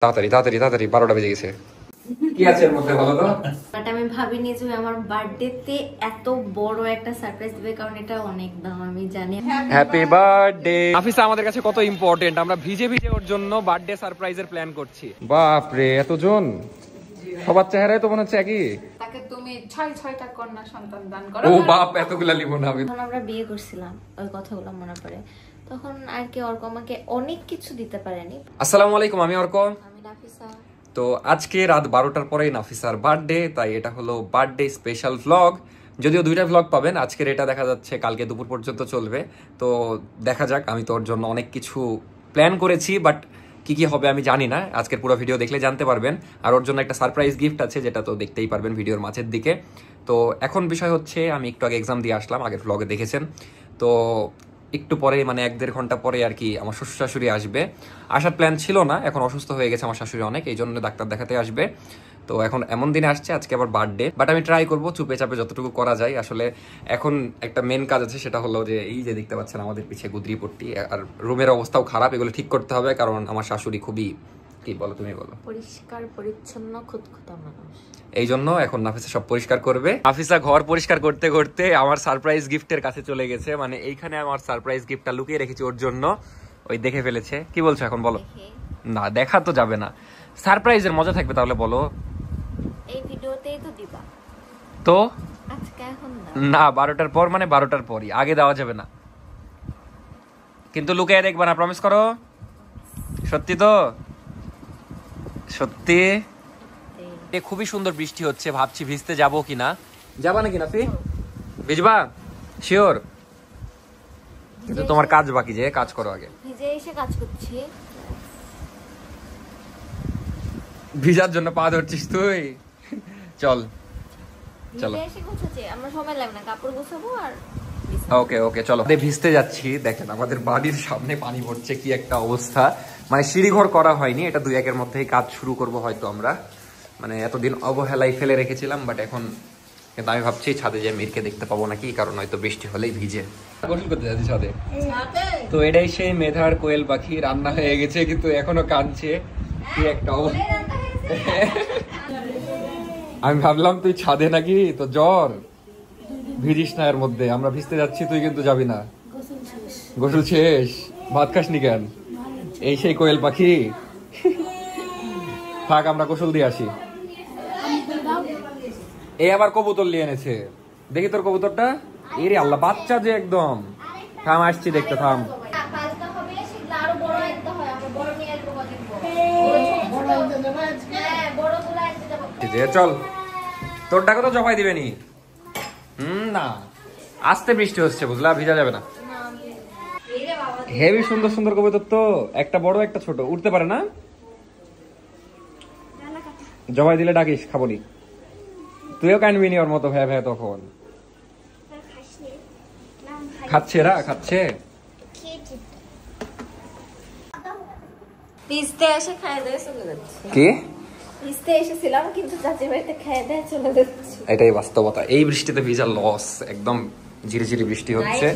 তাড়াতাড়ি তাড়াতাড়ি তাড়াতাড়ি 12টা বেজে গেছে। কি আছে এর মধ্যে বলো তো? বাট আমি ভাবিনি যে আমার বার্থডেতে এত বড় একটা সারপ্রাইজ দিবে, কারণ এটা অনেক দাম আমি জানি। Happy birthday. নাফিসা আমাদের কাছে কত ইম্পর্টেন্ট, আমরা ভিজে ভিজে ওর জন্য বার্থডে সারপ্রাইজের প্ল্যান করছি। বাপ রে, এতজন, সবার চেহারায় তো মনে হচ্ছে একই। তাকে তুমি 6টা কন্যা সন্তান দান করো। ও বাপ, এতগুলা লিব না আমি। যখন আমরা বিয়ে করছিলাম ওই কথাগুলো মনে পড়ে, তখন আর কি অর্ক আমাকে অনেক কিছু দিতে পারেনি। আসসালামু আলাইকুম, আমি অর্ক। আমি নাফিসা। তো আজকে রাত 12টার পরেই নাফিসার বার্থডে, তাই এটা হলো বার্থডে স্পেশাল ভ্লগ। যদিও 2টা ভ্লগ পাবেন, আজকের এটা দেখা যাচ্ছে কালকে দুপুর পর্যন্ত চলবে। তো দেখা যাক, আমি তোর জন্য অনেক কিছু প্ল্যান করেছি, বাট কি কি হবে আমি জানি না। আজকের পুরো ভিডিও দেখলে জানতে পারবেন। আর ওর জন্য একটা সারপ্রাইজ গিফট আছে, যেটা তো দেখতেই পারবেন ভিডিওর মাঝের দিকে। তো এখন বিষয় হচ্ছে, আমি একটু আগে এক্সাম দিয়ে আসলাম, আগের ভ্লগে দেখেছেন। তো একটু পরে মানে 1-1.5 ঘন্টা পরে আর কি আমার শ্বশুর শাশুড়ি আসবে। আসার প্ল্যান ছিল না, এখন অসুস্থ হয়ে গেছে আমার শাশুড়ি অনেক, এই জন্য ডাক্তার দেখাতে আসবে। তো এখন এমন দিনে আসছে, আজকে আবার বার্থডে, বাট আমি ট্রাই করবো চুপে চাপে যতটুকু করা যায়। আসলে এখন একটা মেন কাজ আছে, সেটা হলো যে এই যে দেখতে পাচ্ছেন আমাদের পিছিয়ে গুদরি পট্টি, আর রুমের অবস্থাও খারাপ, এগুলো ঠিক করতে হবে, কারণ আমার শাশুড়ি খুবই, কি বলো তুমি বলো, পরিষ্কার পরিচ্ছন্ন খুঁতখুঁতা মানুষ। এই জন্য এখন নাফিসা সব পরিষ্কার করবে। নাফিসা ঘর পরিষ্কার করতে করতে আমার সারপ্রাইজ গিফটের কাছে চলে গেছে। মানে এইখানে আমার সারপ্রাইজ গিফটটা লুকিয়ে রেখেছি ওর জন্য, ওই দেখে ফেলেছে। কি বলছো এখন বলো? না, দেখা তো যাবে না, সারপ্রাইজের মজা থাকবে। তাহলে বলো, এই ভিডিওতেই তো দিবা তো আজকে? এখন না, 12টার পর, মানে 12টার পরই, আগে দেওয়া যাবে না। কিন্তু লুকিয়ে দেখবা না, প্রমিস করো? সত্যি তো? সত্যি? খুবই সুন্দর বৃষ্টি হচ্ছে, ভাবছি ভিজতে যাবো কিনা। যাবা নাকি নাফি? ভিজবা শিওর? কিন্তু তোমার কাজ বাকি, যে কাজ করো আগে। ভিজে এসে কাজ করছি। ভিজার জন্য পা ধরছিস তুই? চল চলো, ভিজে এসে গোছাচ্ছি, আমরা সময় লাগবে না, কাপড় গোছাবো আর ওকে ওকে চলো। ভিজতে যাচ্ছি, দেখেন আমাদের বাড়ির সামনে পানি ভরছে, কি একটা অবস্থা। মানে সিঁড়িঘর করা হয়নি, এটা 2-1 মধ্যেই কাজ শুরু করব হয়তো আমরা। মানে এতদিন অবহেলায় ফেলে রেখেছিলাম, বাট এখন কিন্তু আমি ভাবছি ছাদে যে মিরকে দেখতে পাবো নাকি, কারণ হয়তো বৃষ্টি হলেই ভিজে। গোসল করতে যাচ্ছি ছাদে। তো এটাই সেই মেধার কোয়েল পাখি, রান্না হয়ে গেছে কিন্তু এখনো কাঁদছে, কি একটা অবস্থা। আমি ভাবলাম তুই ছাদে নাকি, তো জ্বর, ভিজিস না এর মধ্যে। আমরা ভিজতে যাচ্ছি, তুই কিন্তু যাবি না। গোসল শেষ, ভাত খাসনি কেন? এই সেই কোয়েল পাখি। থাক, আমরা গোসল দিয়ে আসি। এই আবার কবুতর নিয়ে এনেছে, দেখি তোর কবুতরটা। এরে আল্লাহ, বাচ্চা যে একদম। থাম, আসছি দেখতে, থাম। চল, তোর ডাকে তো জবাই দিবেনি। না, আস্তে বৃষ্টি হচ্ছে, বুঝলা, ভিজা যাবে না। হেভি সুন্দর সুন্দর কবুতর তো, একটা বড় একটা ছোট, উঠতে পারে না। জবাই দিলে ডাকিস, খাবনি। তুইও কানবি নি ওর মতো ভ্যা ভ্যা তখন। খাচ্ছে রা, খাচ্ছে। ভিজতে এসে খাইয়ে দিয়ে চলে যাচ্ছে। কি? ভিজতে এসেছিলাম কিন্তু চাচি বাড়িতে খাইয়ে দিয়ে চলে যাচ্ছে। এটাই বাস্তবতা, এই বৃষ্টিতে ভিজা লস, একদম ঝিরিঝিরি বৃষ্টি হচ্ছে।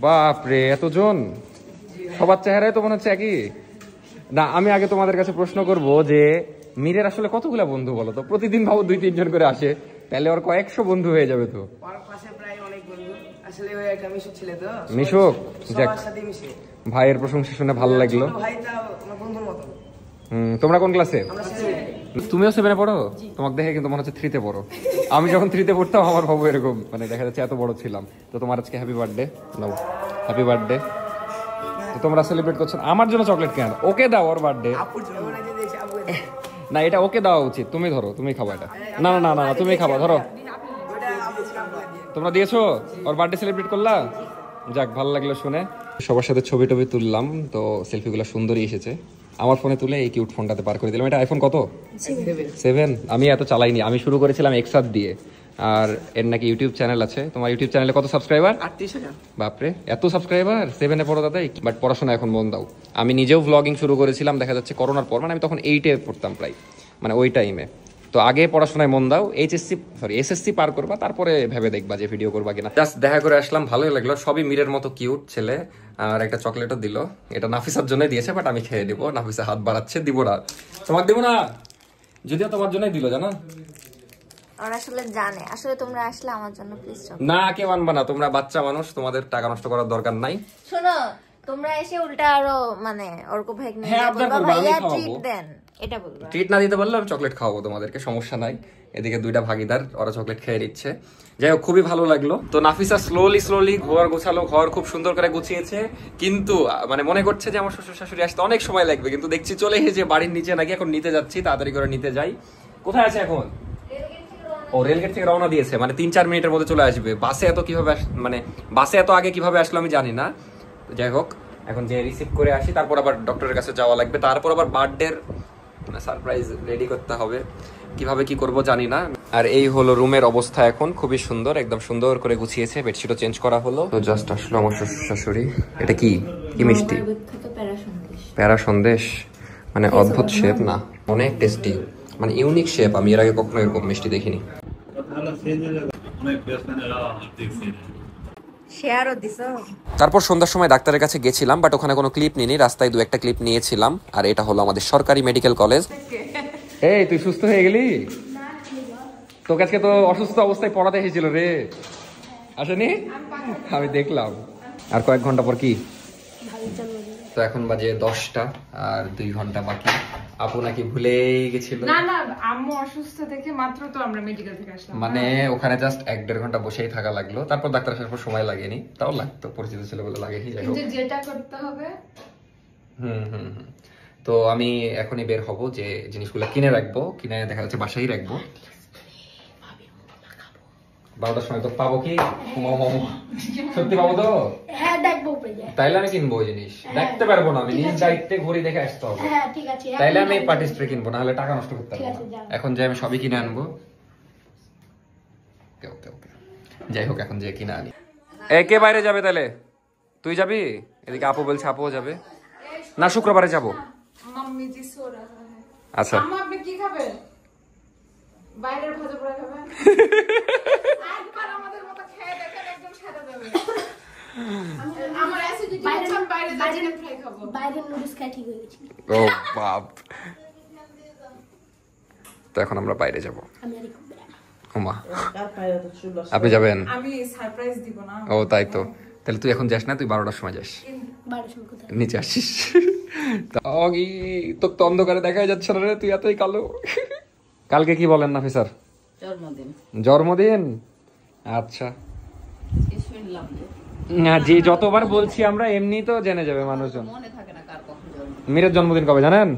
বাপরে, এতজন, সবার চেহারায় তো মনে হচ্ছে একই। না, আমি আগে তোমাদের কাছে প্রশ্ন করব যে মীরের আসলে কতগুলা বন্ধু বলো তো? প্রতিদিন ভাবো 2-3 জন করে আসে, তাহলে ওর কয়েকশো বন্ধু হয়ে যাবে তো। মিশুক, ভাইয়ের প্রশংসা শুনে ভালো লাগলো। তোমরা কোন ক্লাসে? তুমিও 7-এ পড়ো? তোমাকে দেখে কিন্তু মনে হচ্ছে 3-তে পড়ো। আমি যখন 3-তে পড়তাম আমার ভাবো এরকম, মানে দেখা যাচ্ছে এত বড় ছিলাম। তো তোমার আজকে হ্যাপি বার্থডে, নাও হ্যাপি বার্থডে। তো তোমরা সেলিব্রেট করছো, আমার জন্য চকলেট কেন? ওকে দাও, ওর বার্থডে। না, এটা ওকে দেওয়া উচিত, তুমি ধরো, তুমি খাবা এটা। না না না না, তুমি খাবা, ধরো। তোমরা দিয়েছো, ওর বার্থডে সেলিব্রেট করলা। যাক, ভালো লাগলো শুনে। সবার সাথে ছবি টবি তুললাম, তো সেলফিগুলো সুন্দরই এসেছে। আমার ফোনে তুলে এই কিউট ফোনটাতে পার করে দিলাম। এটা আইফোন কত? 7। আমি এত চালাইনি, আমি শুরু করেছিলাম এক্সাদ দিয়ে। আর এর নাকি ইউটিউব চ্যানেল আছে। তোমার ইউটিউব চ্যানেলে কত সাবস্ক্রাইবার? 38,000। বাপরে, এত সাবস্ক্রাইবার! 7-এ পড়ো দাদাই। বাট পড়াশোনা এখন মন দাও। আমি নিজেও ভ্লগিং শুরু করেছিলাম দেখা যাচ্ছে করোনার পর, মানে আমি তখন 8-এ পড়তাম প্রায়, মানে ওই টাইমে। তো আগে পড়াশোনায় মন দাও, এসএসসি পার করবা, তারপরে ভেবে দেখবা যে ভিডিও করবা কিনা। জাস্ট দেখা করে আসলাম, ভালোই লাগলো। সবই মীরের মতো কিউট ছেলে। আর একটা চকলেটও দিল। এটা নাফিসার জন্য দিয়েছে, বাট আমি খেয়ে দিব। নাফিসা হাত বাড়াচ্ছে, দিব না, তোমাকে দিব না, যদিও তোমার জন্যই দিল, জানো। ওরা আসলে জানে, আসলে তোমরা আসলে আমার জন্য প্লিজ না, কেউ আনবা না, তোমরা বাচ্চা মানুষ, তোমাদের টাকা নষ্ট করার দরকার নাই। শোনো, তোমরা এসে উল্টা আরো মানে অর্ক ভাই ভাইয়া ট্রিট দেন, এটা বলবা। ট্রিট না দিতে পারলে আমি চকলেট খাওয়াবো তোমাদেরকে, সমস্যা নাই। এদিকে দুইটা ভাগিদার, ওরা চকলেট খেয়ে নিচ্ছে। যাই হোক, খুবই ভালো লাগলো। তো নাফিসা স্লোলি ঘর গোছালো, ঘর খুব সুন্দর করে গুছিয়েছে, কিন্তু মানে মনে করছে যে আমার শ্বশুর শাশুড়ি আসতে অনেক সময় লাগবে, কিন্তু দেখছি চলে এসেছে বাড়ির নিচে নাকি। এখন নিতে যাচ্ছি, তাড়াতাড়ি করে নিতে যাই। কোথায় আছে এখন? ও রেলগেট থেকে রওনা দিয়েছে, মানে 3-4 মিনিটের মধ্যে চলে আসবে। বাসে এত কিভাবে মানে বাসে এত আগে কিভাবে আসলো আমি জানি না। যাই হোক, এখন যে রিসিভ করে আসি, তারপর আবার ডক্টরের কাছে যাওয়া লাগবে, তারপর আবার বার্থডের মানে সারপ্রাইজ রেডি করতে হবে। কিভাবে কি করব জানি না। আর এই হলো রুমের অবস্থা এখন, খুবই সুন্দর, একদম সুন্দর করে গুছিয়েছে। বেডশিটও চেঞ্জ করা হলো। তো জাস্ট আসলো আমার শ্বশুর শাশুড়ি। এটা কি কি মিষ্টি? প্যারা সন্দেশ, মানে অদ্ভুত শেপ না, অনেক টেস্টি, মানে ইউনিক শেপ। আমি এর আগে কখনো এরকম মিষ্টি দেখিনি। তারপর সন্ধ্যার সময় ডাক্তারের কাছে গেছিলাম, বাট ওখানে কোনো ক্লিপ নিইনি, রাস্তায় 2-1টা ক্লিপ নিয়েছিলাম। আর এটা হলো আমাদের সরকারি মেডিকেল কলেজ। এই তুই সুস্থ হয়ে গেলি? তোকে আজকে তো অসুস্থ অবস্থায় পড়াতে এসেছিল রে, আসেনি? আমি দেখলাম। আর কয়েক ঘন্টা পর কি? তো এখন বাজে 10টা, আর 2 ঘন্টা বাকি। আপু নাকি ভুলেই গেছিল। না না, আম্মু অসুস্থ দেখে মাত্র তো আমরা মেডিকেল থেকে আসলাম। মানে ওখানে জাস্ট 1-1.5 ঘন্টা বসেই থাকা লাগলো। তারপর ডাক্তার আসার পর সময় লাগেনি, তাও লাগতো, পরিচিত ছিল বলে লাগেনি। যাই হোক, যেটা করতে হবে। তো আমি এখনই বের হব, যে জিনিসগুলো কিনে রাখবো, কিনে দেখা যাচ্ছে বাসায় রাখবো। 12টার সময় তো পাবো কি? সত্যি পাবো তো? হ্যাঁ দেখবো। তাইলে আমি কিনবো ওই জিনিস, দেখতে পারবো না আমি, নিজ দায়িত্বে ঘুরি দেখে আসতে হবে। হ্যাঁ ঠিক আছে, তাইলে আমি পার্টি স্প্রে কিনবো, না হলে টাকা নষ্ট করতে পারবো না। এখন যে আমি সবই কিনে আনবো। ওকে। যাই হোক, এখন যে কিনে আনি। কে বাইরে যাবে তাহলে? তুই যাবি? এদিকে আপু বলছে আপুও যাবে। না, শুক্রবারে যাবো। মাম্মি জি সো রাহা হ্যায়। আচ্ছা, আম্মা আপনি কি খাবেন? বাইরের ভাজা পোড়া খাবেন? একবার আমাদের মতো খেয়ে দেখেন, একদম সাদা যাবে। আমার অ্যাসিডিটি হচ্ছে, আমি বাইরে চিকেন ফ্রাই খাবো। বাইরের নুডলস খাই ঠিক হয়ে গেছি। ও বাপ। তো এখন আমরা বাইরে যাবো। ওমা, আপনি যাবেন? আমি সারপ্রাইজ দিব না। ও তাই তো, তাহলে তুই এখন যাস না, তুই 12টার সময় যাস, নিচে আসিস। তোকে তো অন্ধকারে দেখাই যাচ্ছে না রে, তুই এতই কালো। কালকে কি বলেন নাফিসার? জন্মদিন। আচ্ছা, না যে যতবার বলছি আমরা, এমনি তো জেনে যাবে মানুষজন। মীরের জন্মদিন কবে জানেন?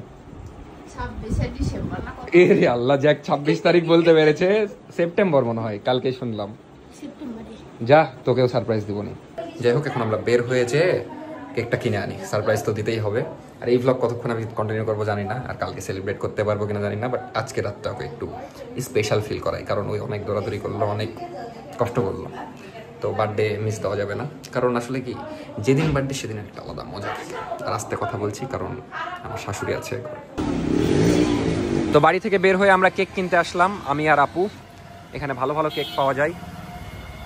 26শে ডিসেম্বর না? এরে আল্লাহ, জ্যাক 26 তারিখ বলতে পেরেছে। সেপ্টেম্বর মনে হয়, কালকে শুনলাম। যা, তোকেও সারপ্রাইজ দিব না। যাই হোক, এখন আমরা বের হয়েছে, কেকটা কিনে আনি, সারপ্রাইজ তো দিতেই হবে। আর এই ভ্লগ কতক্ষণ আমি কন্টিনিউ করবো জানি না, আর কালকে সেলিব্রেট করতে পারবো কিনা জানি না, বাট আজকে রাতটা ওকে একটু স্পেশাল ফিল করাই, কারণ ওই অনেক দৌড়াদৌড়ি করলো, অনেক কষ্ট করলো। তো বার্থডে মিস দেওয়া যাবে না, কারণ আসলে কি, যেদিন বার্থডে সেদিন একটা আলাদা মজা থাকে। আর আস্তে কথা বলছি, কারণ আমার শাশুড়ি আছে। তো বাড়ি থেকে বের হয়ে আমরা কেক কিনতে আসলাম, আমি আর আপু। এখানে ভালো ভালো কেক পাওয়া যায়।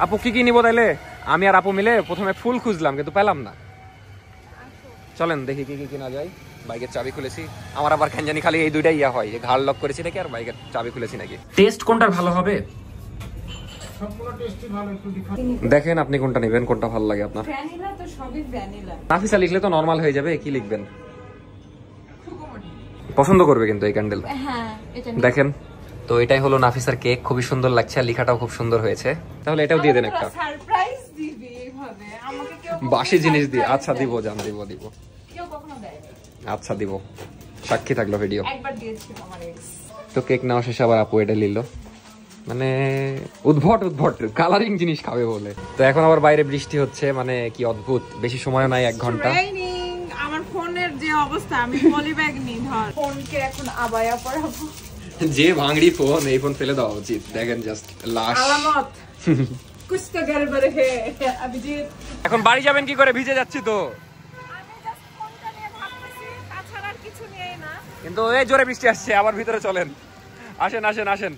আপু কি কি নিবো তাইলে? আমি আর আপু মিলে প্রথমে ফুল খুঁজলাম, কিন্তু পেলাম না। চলেন দেখি কি কি কিনা যায়। বাইকের চাবি খুলেছি, আমার আবার কেন জানি খালি এই দুইটাই ইয়া হয়, ঘাড় লক করেছি নাকি আর বাইকের চাবি খুলেছি নাকি। টেস্ট কোনটা ভালো হবে দেখেন, আপনি কোনটা নেবেন, কোনটা ভালো লাগে আপনার? ভ্যানিলা তো সবই ভ্যানিলা। নাফিসা লিখলে তো নরমাল হয়ে যাবে, কি লিখবেন? পছন্দ করবে কিন্তু এই ক্যান্ডেল। হ্যাঁ, এটা দেখেন। তো এটাই হলো নাফিসার কেক, খুবই সুন্দর লাগছে, আর লেখাটাও খুব সুন্দর হয়েছে। তাহলে এটাও দিয়ে দেন একটা। সারপ্রাইজ দিবি এইভাবে আমাকে? কেউ বাসি জিনিস দিয়ে? আচ্ছা দিব, জান দিব। কেউ কখনো দেয় না। আচ্ছা দিব, সাক্ষী থাকলো ভিডিও। একবার দিয়েছিল আমার এক্স। তো কেক নেওয়া শেষে আবার আপু এটা নিল, মানে উদ্ভট কালারিং জিনিস খাবে বলে। তো এখন আবার বাইরে বৃষ্টি হচ্ছে, মানে কি অদ্ভুত। বেশি সময় নাই, 1 ঘন্টা। আমার ফোনের যে অবস্থা, আমি পলি ব্যাগ নি, ধর ফোনকে এখন আবায়া পরাবো। যে ভাঙড়ি ফোন, এই ফোন ফেলে দেওয়া উচিত। দেখেন জাস্ট লাশ। আলামত কুছ তো গড়বড় হে অভিজিৎ। এখন বাড়ি যাবেন কি করে? ভিজে যাচ্ছি তো। আমি জাস্ট ফোনটা নিয়ে ভাবতেছি, তাছাড়া আর কিছু নিয়েই না। কিন্তু এই জোরে বৃষ্টি আসছে, আবার ভিতরে চলেন। আসেন।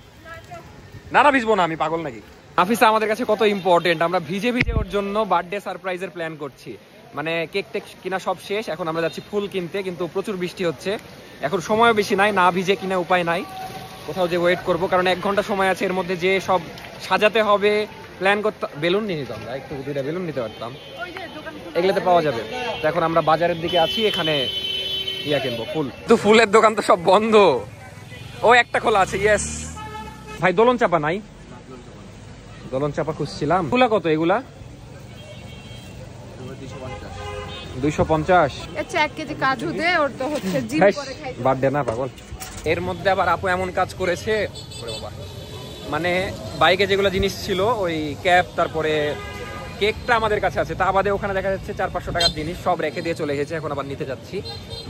না ভিজবো না, আমি পাগল নাকি? নাফিসা আমাদের কাছে কত ইম্পর্টেন্ট, আমরা ভিজে ওর জন্য বার্থডে সারপ্রাইজের প্ল্যান করছি। মানে কেক টেক কিনা সব শেষ, এখন আমরা যাচ্ছি ফুল কিনতে, কিন্তু প্রচুর বৃষ্টি হচ্ছে, এখন সময়ও বেশি নাই, না ভিজে কিনা উপায় নাই, কোথাও যে ওয়েট করবো, কারণ 1 ঘন্টা সময় আছে, এর মধ্যে যে সব সাজাতে হবে, প্ল্যান করতে। বেলুন নিয়ে নিতাম, একটু 2টা বেলুন নিতে পারতাম, এগুলোতে পাওয়া যাবে। তো এখন আমরা বাজারের দিকে আছি, এখানে ইয়া কিনবো ফুল, তো ফুলের দোকান তো সব বন্ধ, ও একটা খোলা আছে। ইয়েস ভাই, দোলন চাপা নাই, দোলন চাপা খুঁজছিলাম। এগুলা কত? এগুলা 250। আচ্ছা 1 কেজি কাজু দে, ওর তো হচ্ছে জিম করে খাইতে বার্থডে না পাগল। এর মধ্যে আবার আপু এমন কাজ করেছে, ওরে বাবা, মানে বাইকে যেগুলো জিনিস ছিল, ওই ক্যাপ, তারপরে কেকটা আমাদের কাছে আছে, তা বাদে ওখানে দেখা যাচ্ছে 400-500 টাকার জিনিস সব রেখে দিয়ে চলে গেছে, এখন আবার নিতে যাচ্ছি।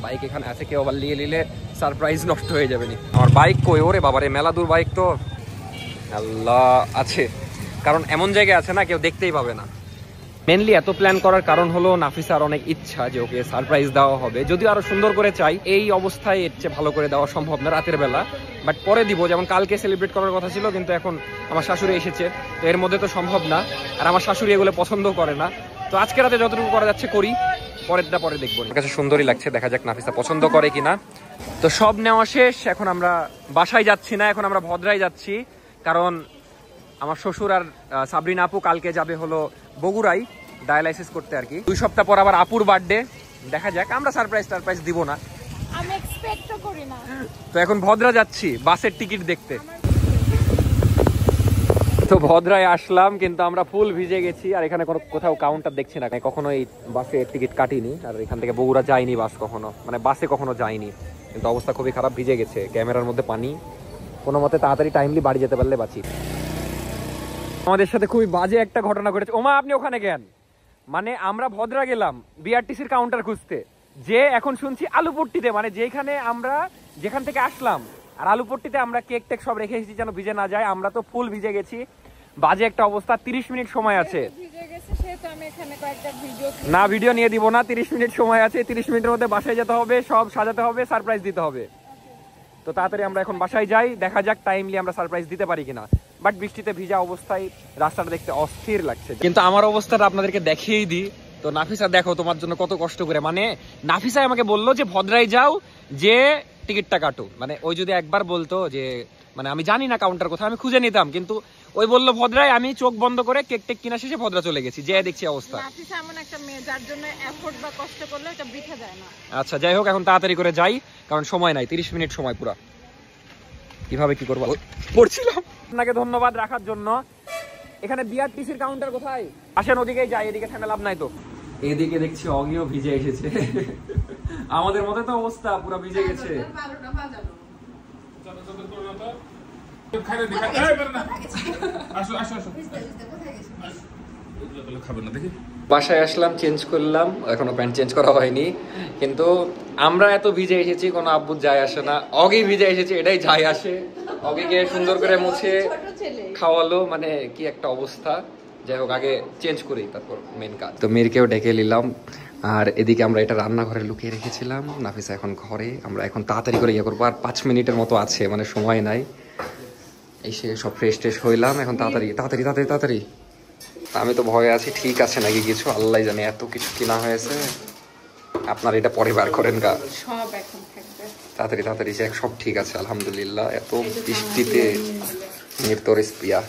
বাইক এখানে আছে, কেউ আবার নিয়ে নিলে সারপ্রাইজ নষ্ট হয়ে যাবে নি। আমার বাইক কই? ওরে বাবারে, মেলা দূর বাইক তো, আল্লাহ আছে, কারণ এমন জায়গায় আছে না কেউ দেখতেই পাবে না। মেনলি এত প্ল্যান করার কারণ হলো নাফিসার অনেক ইচ্ছা যে ওকে সারপ্রাইজ দেওয়া হবে, যদিও আরো সুন্দর করে চাই, এই অবস্থায় এর চেয়ে ভালো করে দেওয়া সম্ভব না রাতের বেলা, বাট পরে দিব, যেমন কালকে সেলিব্রেট করার কথা ছিল, কিন্তু এখন আমার শাশুড়ি এসেছে, তো এর মধ্যে তো সম্ভব না, আর আমার শাশুড়ি এগুলো পছন্দ করে না, তো আজকে রাতে যতটুকু করা যাচ্ছে করি, পরেরটা পরে দেখবো। আমার কাছে সুন্দরই লাগছে, দেখা যাক নাফিসা পছন্দ করে কিনা। তো সব নেওয়া শেষ, এখন আমরা বাসায় যাচ্ছি না, এখন আমরা ভদ্রায় যাচ্ছি, কারণ আমার শ্বশুর আর সাবরিনা আপু কালকে যাবে হলো বগুড়াই ডায়ালাইসিস করতে আর কি। 2 সপ্তাহ পর আবার আপুর বার্থডে, দেখা যাক, আমরা সারপ্রাইজ দিব না, আমি এক্সপেক্টও করি না। তো এখন ভদ্রা যাচ্ছি বাসের টিকিট দেখতে। তো ভদ্রায় আসলাম, কিন্তু আমরা ফুল ভিজে গেছি, আর এখানে কোথাও কাউন্টার দেখছি না, কখনো এই বাসে টিকিট কাটিনি, আর এখান থেকে বগুড়া যাইনি বাস কখনো, মানে বাসে কখনো যাইনি, কিন্তু অবস্থা খুবই খারাপ, ভিজে গেছে, ক্যামেরার মধ্যে পানি, কোনো মতে তাড়াতাড়ি টাইমলি বাড়ি যেতে পারলে বাঁচি। আমাদের সাথে খুবই বাজে একটা ঘটনা ঘটেছে। ওমা, আপনি ওখানে গেন, মানে আমরা ভদ্রা গেলাম বিআরটিসির কাউন্টার খুঁজতে, যে এখন শুনছি আলুপট্টিতে, মানে যেখান থেকে আসলাম, আর আলুপট্টিতে আমরা কেক টেক সব রেখে এসেছি যেন ভিজে না যায়, আমরা তো ফুল ভিজে গেছি, বাজে একটা অবস্থা। 30 মিনিট সময় আছে, না ভিডিও নিয়ে দিব না, 30 মিনিট সময় আছে, 30 মিনিটের মধ্যে বাসায় যেতে হবে, সব সাজাতে হবে, সারপ্রাইজ দিতে হবে, তো তাড়াতাড়ি আমরা এখন বাসায় যাই, দেখা যাক টাইমলি আমরা সারপ্রাইজ দিতে পারি কিনা। বাট বৃষ্টিতে ভিজা অবস্থায় রাস্তাটা দেখতে অস্থির লাগছে, কিন্তু আমার অবস্থাটা আপনাদেরকে দেখিয়েই দিই। তো নাফিসা দেখো তোমার জন্য কত কষ্ট করে, মানে নাফিসা আমাকে বললো যে ভদ্রায় যাও, যে টিকিটটা কাটো, মানে ওই যদি একবার বলতো যে, মানে আমি জানি না কাউন্টার কোথায়, আমি খুঁজে নিতাম, কিন্তু ওই বললো ভদ্রায়, আমি চোখ বন্ধ করে কেক টেক কিনা শেষে ভদ্রা চলে গেছি, যে দেখছি অবস্থা। নাফিসা এমন একটা মেয়ে যার জন্য এফোর্ট বা কষ্ট করলে এটা বৃথা যায় না। আচ্ছা যাই হোক, এখন তাড়াতাড়ি করে যাই, কারণ সময় নাই, 30 মিনিট সময় পুরা, কিভাবে কি করবো পড়ছিলাম। আপনাকে ধন্যবাদ রাখার জন্য। এখানে বিআরটিসির কাউন্টার কোথায়? আসেন ওদিকেই যাই, এদিকে ঠান্ডা লাভ নাই তো। এদিকে দেখছি অগিও ভিজে এসেছে, আমাদের মতো তো অবস্থা, পুরো ভিজে গেছে। বাসায় আসলাম, চেঞ্জ করলাম, এখনো প্যান্ট চেঞ্জ করা হয়নি, কিন্তু আমরা এত ভিজে এসেছি কোনো আব্বুর যায় আসে না, অগি ভিজে এসেছে এটাই যায় আসে, অগিকে সুন্দর করে মুছে খাওয়ালো, মানে কি একটা অবস্থা। যাই হোক, আগে চেঞ্জ করি তারপর মেন কাজ। তো মেয়েকেও ডেকে নিলাম, আর এদিকে আমরা এটা রান্নাঘরে লুকিয়ে রেখেছিলাম, নাফিসা এখন ঘরে, আমরা এখন তাড়াতাড়ি করে ইয়ে করবো, আর 5 মিনিটের মতো আছে, মানে সময় নাই। এসে সব ফ্রেশ ট্রেশ হইলাম, এখন তাড়াতাড়ি তাড়াতাড়ি তাড়াতাড়ি তাড়াতাড়ি। আমি তো ভয়ে আছি ঠিক আছে নাকি কিছু, আল্লাহ জানে, এত কিছু কিনা হয়েছে। আপনার এটা পরে বার করেন গা, সব এখন থাকবে তাড়াতাড়ি তাড়াতাড়ি, যে সব ঠিক আছে আলহামদুলিল্লাহ। এত বৃষ্টিতে নির্তর স্পিয়া,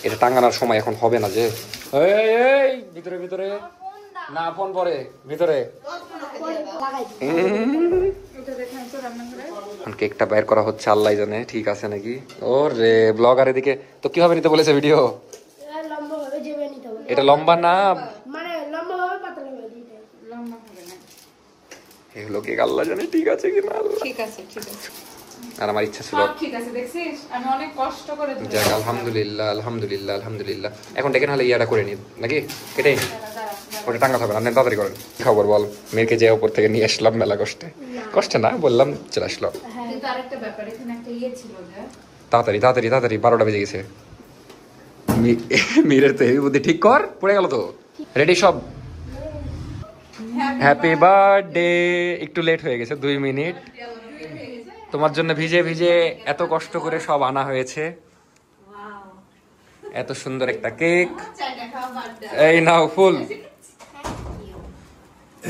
এটা টাঙ্গানোর সময় এখন হবে না যে। এই ভিতরে ভিতরে না, ফোন পরে ভিতরে। কেকটা বের করা হচ্ছে, আল্লাহ জানে ঠিক আছে নাকি। ওরে ব্লগার এদিকে, তো কিভাবে নিতে বলেছে ভিডিও? এটা লম্বা না, মানে লম্বা হবে পাতলা হবে দুইটা। লম্বা হবে না, এগুলো কেক আল্লাহ জানে ঠিক আছে কিনা। ঠিক আছে ঠিক আছে, আর আমার ইচ্ছা ছিল, ঠিক আছে, দেখছিস আমি অনেক কষ্ট করে দিলাম। যাক আলহামদুলিল্লাহ আলহামদুলিল্লাহ আলহামদুলিল্লাহ। এখন ডেকে নাহলে ইয়াটা করে নি নাকি, কেটেই নি, ওটা টাঙ্গা হবে না, আপনি তাড়াতাড়ি করেন। খবর বল, মেয়েকে যে উপর থেকে নিয়ে আসলাম মেলা কষ্টে, কষ্টে না বললাম, চলে আসলো। কিন্তু আরেকটা ব্যাপার, এখানে একটা ইয়ে ছিল যে, তাড়াতাড়ি তাড়াতাড়ি তাড়াতাড়ি, 12টা বেজে গেছে। মিরের তো এই বুদ্ধি, ঠিক কর, পড়ে গেল তো। রেডি সব, হ্যাপি বার্থডে। একটু লেট হয়ে গেছে 2 মিনিট, তোমার জন্য ভিজে ভিজে এত কষ্ট করে সব আনা হয়েছে, এত সুন্দর একটা কেক। এই নাও ফুল,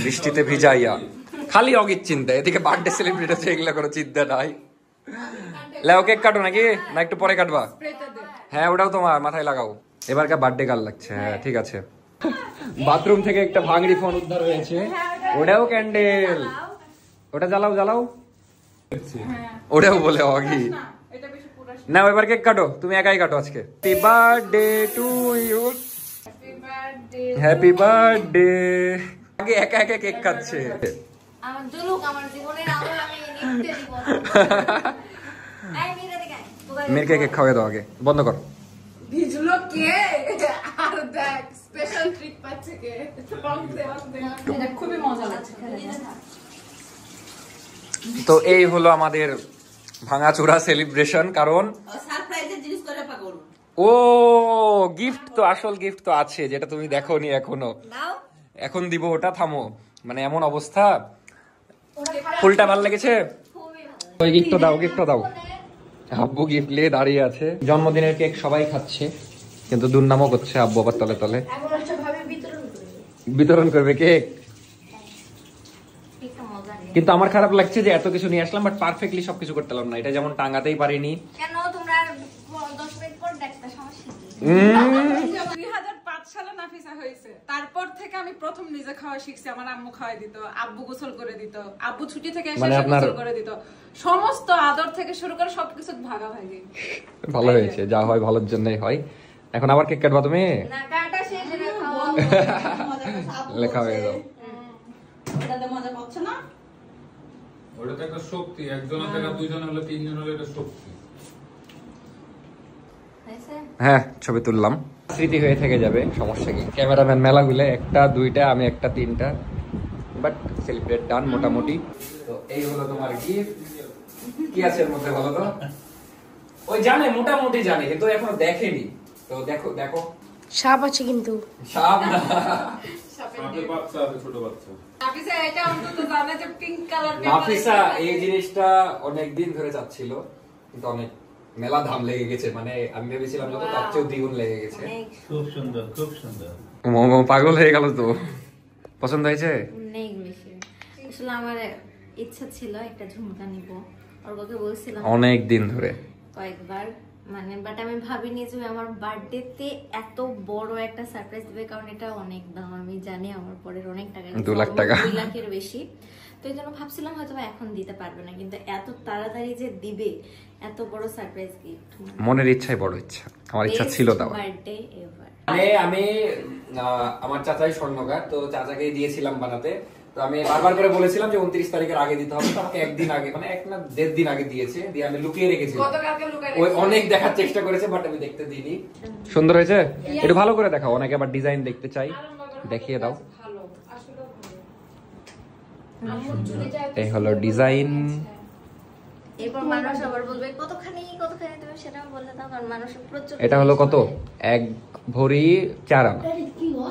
বৃষ্টিতে ভিজাইয়া খালি অগিত চিন্তা, এদিকে বার্থডে সেলিব্রেট হচ্ছে, এগুলো কোনো চিন্তা নাই। লেও কেক কাটো নাকি, না একটু পরে কাটবা? হ্যাঁ ওটাও তোমার মাথায় লাগাও। এবারকার বার্থডে গার্ল লাগছে। হ্যাঁ ঠিক আছে। বাথরুম থেকে একটা ভাঙড়ি ফোন উদ্ধার হয়েছে, ওটাও ক্যান্ডেল, ওটা জ্বালাও জ্বালাও, ওটাও বলে অগি। না এবার কেক কাটো, তুমি একাই কাটো আজকে। Happy birthday to you, happy birthday. আগে একা একা কেক খাচ্ছে। আমার জুলুক, আমার জীবনের আলো আমি নিতে দিব না। এই মেরে দেখে মেয়েকে কেক খাওয়াই দাও আগে, বন্ধ কর। ভিজলো কে? আর দেখ স্পেশাল ট্রিট পাচ্ছে কে? এটা খুবই মজা লাগছে। তো এই হলো আমাদের ভাঙাচোরা সেলিব্রেশন, কারণ সারপ্রাইজের জিনিস করে পাগল। ও গিফট তো, আসল গিফট তো আছে যেটা তুমি দেখোনি এখনো, দাও। এখন দিব ওটা। থামো, মানে এমন অবস্থা। ফুলটা ভালো লেগেছে? ওই গিফটটা দাও, গিফটটা দাও। আব্বু গিফট নিয়ে দাঁড়িয়ে আছে। জন্মদিনের কেক সবাই খাচ্ছে, কিন্তু দুর্নামও করছে আব্বু আবার তলে তলে। এখন হচ্ছে ভাবে বিতরণ করবে কেক। একটা মজা নেই। কিন্তু আমার খারাপ লাগছে যে এত কিছু নিয়ে আসলাম, বাট পারফেক্টলি সবকিছু করতে পারলাম না। এটা যেমন টাঙাতেই পারিনি। কেন তোমরা 10 মিনিট পর দেখতে সমস্যা কি? 2005 সালে নাফিসা হয়েছে, তারপর থেকে আমি প্রথম নিজে খাওয়া শিখছি। আমার আম্মু খাওয়াই দিত, আব্বু গোসল করে দিত, আব্বু ছুটি থেকে এসে মানে আপনার- গোসল করে দিত। সমস্ত আদর থেকে শুরু করে সবকিছু ভাগাভাগি। ভালো হয়েছে, যা হয় ভালোর জন্যই হয়। এখন আবার কেক কাটবা তুমি? না কাটা শেষ, এটা খাওয়া। লেখা হয়ে যাও। এটাতে মজা পাচ্ছ না? ওটা তো একটা শক্তি, একজনের থেকে দুইজন হলে তিনজন হলে এটা শক্তি। হয়েছে? হ্যাঁ ছবি তুললাম, স্মৃতি হয়ে থেকে যাবে, সমস্যা কি। ক্যামেরাম্যান মেলা গুলে, একটা দুইটা, আমি একটা তিনটা, বাট সেলিব্রেট ডান মোটামুটি। তো এই হলো তোমার গিফট। কি আছে এর মধ্যে বলো তো? ওই জানে, মোটামুটি জানে, কিন্তু এখনো দেখেনি। তো দেখো দেখো, সাপ আছে কিন্তু। সাপ না, সাথে বাচ্চা আছে, ছোট বাচ্চা। নাফিসা এটা অন্তত জানে যে পিঙ্ক কালার নাফিসা এই জিনিসটা অনেক দিন ধরে চাচ্ছিল, কিন্তু অনেক মেলা দাম লেগে গেছে। মানে আমি ভেবেছিলাম যত, তার চেয়েও দ্বিগুণ লেগে গেছে। অনেক খুব সুন্দর, খুব সুন্দর। মোমো পাগল হয়ে গেল তো। পছন্দ হয়েছে? অনেক বেশি। আসলে আমার ইচ্ছা ছিল একটা ঝুমকা নিব, ওর কাছে বলছিলাম অনেক দিন ধরে। কয়েকবার, মানে বাট আমি ভাবিনি যে আমার বার্থডেতে এত বড় একটা সারপ্রাইজ দিবে, কারণ এটা অনেক দাম। আমি জানি আমার পরের অনেক টাকা, 2 লাখ টাকা, 2 লাখের বেশি। তো এই জন্য ভাবছিলাম হয়তো এখন দিতে পারবে না, কিন্তু এত তাড়াতাড়ি যে দিবে এত বড় সারপ্রাইজ গিফট, মনের ইচ্ছাই বড় ইচ্ছা। আমার ইচ্ছা ছিল দেওয়ার। Birthday ever. মানে আমি আমার চাচাই স্বর্ণকার, তো চাচাকে দিয়েছিলাম বানাতে। তো আমি বারবার করে বলেছিলাম যে 29 তারিখের আগে দিতে হবে, তো আমাকে একদিন আগে, মানে 1 না 1.5 দিন আগে দিয়েছে। দিয়ে আমি লুকিয়ে রেখেছিলাম, গতকালকে লুকাই ওই অনেক দেখার চেষ্টা করেছে, বাট আমি দেখতে দিইনি। সুন্দর হয়েছে? একটু ভালো করে দেখাও, অনেকে আবার ডিজাইন দেখতে চাই, দেখিয়ে দাও। ভালো, আসলে ভালো। আম্মুর চুড়িটা এই হলো ডিজাইন। এরপর মানুষ আবার বলবে কতখানি কতখানি, তুমি সেটা বলে দাও, কারণ মানুষ প্রচুর। এটা হলো কত? 1 ভরি 4 আনা, কি গো?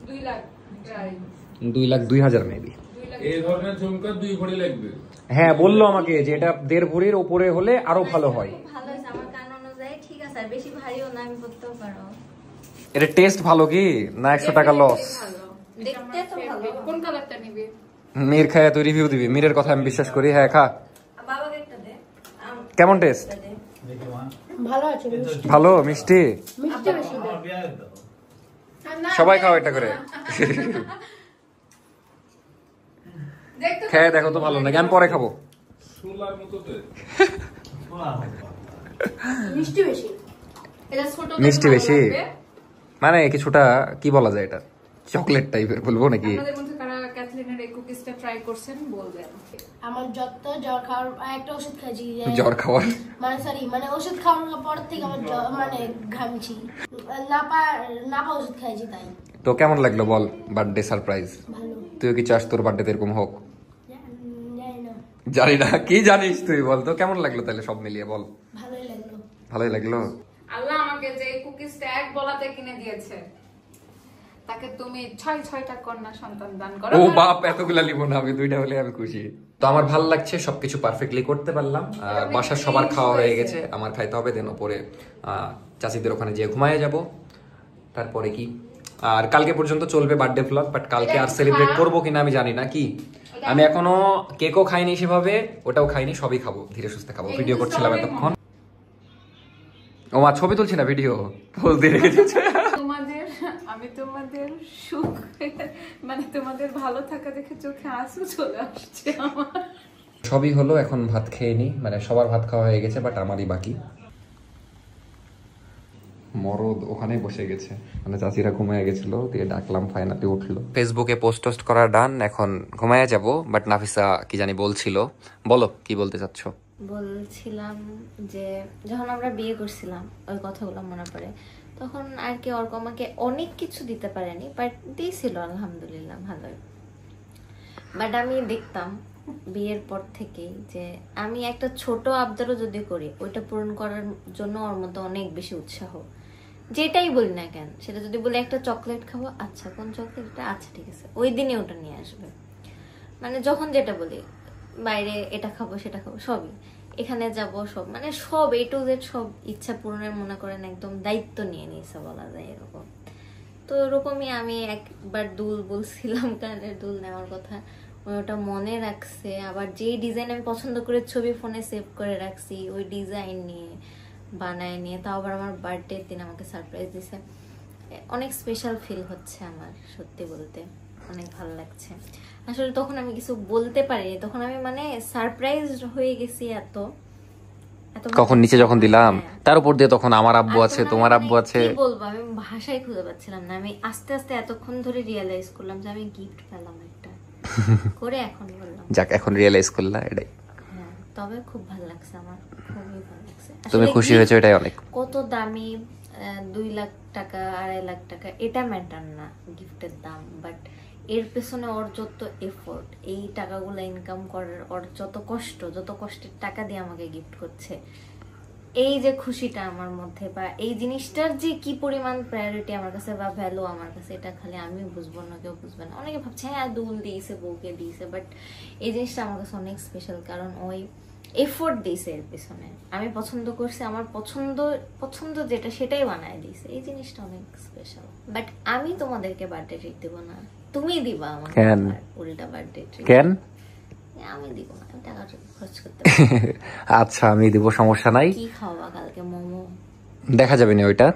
2 লাখ প্রায়। 2,02,000 মেবি। এই ধরনের ঝুমকা 2 ভরি লাগবে। হ্যাঁ বললো আমাকে যে এটা 1.5 ভরির উপরে হলে আরো ভালো হয়। ভালো হয়েছে, আমার কান অনুযায়ী ঠিক আছে, আর বেশি ভারীও না, আমি করতেও পারো। এটা টেস্ট ভালো কি না 100 টাকা লস? ভালো। দেখতে তো ভালো। কোন কালারটা নিবি? মির খায় তুই রিভিউ দিবি, মিরের কথা আমি বিশ্বাস করি। হ্যাঁ খা, বাবাকে একটা দে। কেমন টেস্ট? দেখি মা, ভালো আছে, ভালো মিষ্টি। মিষ্টি বেশি। আমার বিয়ে দাও। সবাই খাও এটা করে। দেখতে খেয়ে দেখো তো ভালো নাকি, আমি পরে খাবো। সোলার মতো তো। মিষ্টি বেশি। এটা ছোট মিষ্টি বেশি, মানে কিছুটা কি বলা যায়, এটা চকলেট টাইপের বলবো নাকি? আপনাদের মধ্যে কারা ক্যাথলিনের এই কুকিজটা ট্রাই করছেন বলবেন। আমার যত জ্বর খাওয়ার একটা ওষুধ খাইছি, জ্বর খাওয়ার মানে সরি, মানে ওষুধ খাওয়ার পর থেকে আমার মানে ঘামছি, না পা ওষুধ খাইছি তাই। তো কেমন লাগলো বল বার্থডে সারপ্রাইজ? ভালো। তুই কি চাস তোর বার্থডে এরকম হোক? জানি না, জানি না, কি জানিস তুই বল তো, কেমন লাগলো তাহলে সব মিলিয়ে বল? ভালোই লাগলো। ভালোই লাগলো। আল্লাহ আমাকে যে কুকিজটা 1 বলাতে কিনে দিয়েছে, তাকে তুমি 6টা কন্যা সন্তান দান করো। ও বাপ, এতগুলা লিবো না, আমি 2টা হলে আমি খুশি। তো আমার ভালো লাগছে, সবকিছু পারফেক্টলি করতে পারলাম। বাসার সবার খাওয়া হয়ে গেছে, আমার খাইতে হবে, দেন ওপরে চাচিদের ওখানে যেয়ে ঘুমায় যাব। তারপরে কি আর কালকে পর্যন্ত চলবে বার্থডে ভ্লগ, বাট কালকে আর সেলিব্রেট করবো কিনা আমি জানি না। কি আমি এখনো কেকও খাইনি সেভাবে, ওটাও খাইনি, সবই খাবো, ধীরে সুস্থে খাবো। ভিডিও করছিলাম এতক্ষণ। ও মা ছবি তুলছি না, ভিডিও পোজ দিয়ে রেখে দিয়েছে। আমি তোমাদের সুখ মানে তোমাদের ভালো থাকা দেখে চোখে আঁসু চলে আসছে আমার। সবই হলো, এখন ভাত খেয়ে নি, মানে সবার ভাত খাওয়া হয়ে গেছে, বাট আমারই বাকি। মরদ ওখানে বসে গেছে, মানে চাচিরা ঘুমায় গেছিল, দিয়ে ডাকলাম, ফাইনালি উঠলো। ফেসবুকে পোস্ট টোস্ট করা ডান, এখন ঘুমায় যাব। বাট নাফিসা কি জানি বলছিল, বলো কি বলতে চাচ্ছ? বলছিলাম যে যখন আমরা বিয়ে করছিলাম ওই কথাগুলো মনে পড়ে, তখন আর কি অর্ক আমাকে অনেক কিছু দিতে পারেনি, বাট দিয়েছিল আলহামদুলিল্লাহ ভালোই। বাট আমি দেখতাম বিয়ের পর থেকেই যে আমি একটা ছোট আবদারও যদি করি ওইটা পূরণ করার জন্য ওর মধ্যে অনেক বেশি উৎসাহ। যেটাই বলি না কেন, সেটা যদি বলি একটা চকলেট খাবো, আচ্ছা কোন চকলেটটা, আচ্ছা ঠিক আছে, ওই দিনই ওটা নিয়ে আসবে। মানে যখন যেটা বলি, বাইরে এটা খাবো সেটা খাবো সবই, এখানে যাব সব, মানে সব A to Z সব ইচ্ছা পূরণের মনে করেন একদম দায়িত্ব নিয়ে নিয়েছে বলা যায় এরকম। তো এরকমই আমি একবার দুল বলছিলাম, কানের দুল নেওয়ার কথা, ওটা মনে রাখছে। আবার যেই ডিজাইন আমি পছন্দ করে ছবি ফোনে সেভ করে রাখছি, ওই ডিজাইন নিয়ে বানায় নিয়ে, তাও আবার আমার বার্থডের দিন আমাকে সারপ্রাইজ দিছে। অনেক স্পেশাল ফিল হচ্ছে আমার, সত্যি বলতে অনেক ভালো লাগছে। আসলে তখন আমি কিছু বলতে পারিনি, তখন আমি মানে সারপ্রাইজ হয়ে গেছি এত। কখন নিচে যখন দিলাম, তার উপর দিয়ে তখন আমার আব্বু আছে, তোমার আব্বু আছে, কি বলবো আমি ভাষায় খুঁজে পাচ্ছিলাম না। আমি আস্তে আস্তে এতক্ষণ ধরে রিয়েলাইজ করলাম যে আমি গিফট পেলাম একটা করে, এখন বললাম যাক এখন রিয়েলাইজ করলা, এটাই। হ্যাঁ, তবে খুব ভালো লাগছে আমার, খুবই ভালো লাগছে। তুমি খুশি হয়েছো, এটাই অনেক। কত দামি 2 লাখ টাকা 2.5 লাখ টাকা এটা ম্যাটার না গিফটের দাম, বাট এর পেছনে ওর যত এফোর্ট, এই টাকাগুলো ইনকাম করার ওর যত কষ্ট, যত কষ্টের টাকা দিয়ে আমাকে গিফট করছে, এই যে খুশিটা আমার মধ্যে, বা এই জিনিসটার যে কি পরিমাণ প্রায়োরিটি আমার কাছে বা ভ্যালু আমার কাছে, এটা খালি আমি বুঝবো না, কেউ বুঝবে না। অনেকে ভাবছে হ্যাঁ দুল দিয়েছে, বউকে দিয়েছে, বাট এই জিনিসটা আমার কাছে অনেক স্পেশাল, কারণ ওই এফোর্ট দিয়েছে এর পেছনে। আমি পছন্দ করছি, আমার পছন্দ যেটা সেটাই বানায় দিয়েছে, এই জিনিসটা অনেক স্পেশাল। বাট আমি তোমাদেরকে বার্থডে ট্রিট দেবো না, তুমি দিবা আমাকে উল্টা বার্থডে ট্রিট। কেন আমি দিব না, আমি টাকা খরচ করতে আচ্ছা আমি দিব, সমস্যা নাই। কি খাওয়া কালকে? মোমো? দেখা যাবে না ওইটা,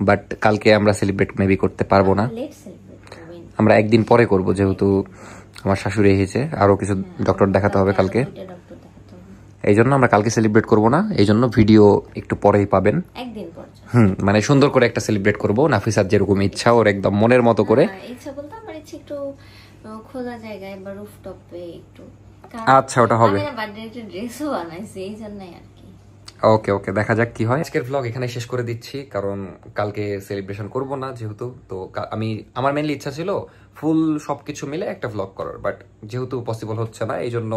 বাট কালকে আমরা সেলিব্রেট মেবি করতে পারবো না, লেট সেলিব্রেট করবেন, আমরা একদিন পরে করব, যেহেতু আমার শাশুড়ি এসেছে, আরো কিছু ডক্টর দেখাতে হবে কালকে, এই জন্য আমরা কালকে সেলিব্রেট করব না। এই জন্য ভিডিও একটু পরেই পাবেন, একদিন পর। মানে সুন্দর করে একটা সেলিব্রেট করব, নাফিসার যেরকম ইচ্ছা, ওর একদম মনের মতো করে। ইচ্ছা বলতে আমার ইচ্ছে একটু খোলা জায়গায় বা রুফটপে একটু। আচ্ছা ওটা হবে। আমি বার্থডে ড্রেসও বানাইছি, এই জন্যই আর কি। ওকে ওকে, দেখা যাক কি হয়। আজকের ভ্লগ এখানে শেষ করে দিচ্ছি, কারণ কালকে সেলিব্রেশন করব না যেহেতু। তো আমার মেনলি ইচ্ছা ছিল ফুল সবকিছু মিলে একটা ভ্লগ করার, বাট যেহেতু পসিবল হচ্ছে না, এই জন্য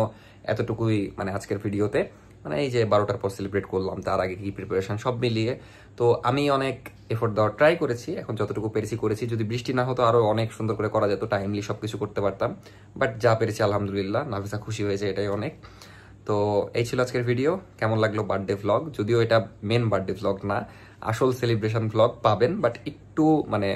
এতটুকুই মানে আজকের ভিডিওতে, মানে এই যে 12টার পর সেলিব্রেট করলাম, তার আগে কি প্রিপারেশন সব মিলিয়ে। তো আমি অনেক এফোর্ট দেওয়ার ট্রাই করেছি, এখন যতটুকু পেরেছি করেছি। যদি বৃষ্টি না হতো আরো অনেক সুন্দর করে করা যেত, টাইমলি সবকিছু করতে পারতাম, বাট যা পেরেছি আলহামদুলিল্লাহ, নাফিসা খুশি হয়েছে, এটাই অনেক। তো এই ছিল আজকের ভিডিও। কেমন লাগলো বার্থডে ভ্লগ? যদিও এটা মেন বার্থডে ভ্লগ না, আসল সেলিব্রেশন ভ্লগ পাবেন, বাট একটু মানে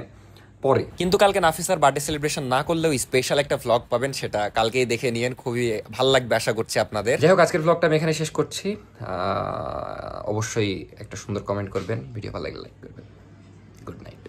পরে। কিন্তু কালকে নাফিসার বার্থডে সেলিব্রেশন না করলেও স্পেশাল একটা ভ্লগ পাবেন, সেটা কালকেই দেখে নিয়েন, খুবই ভালো লাগবে আশা করছি আপনাদের। যাই হোক, আজকের ভ্লগটা আমি এখানে শেষ করছি। অবশ্যই একটা সুন্দর কমেন্ট করবেন, ভিডিও ভালো লাগলে লাইক করবেন। Good night.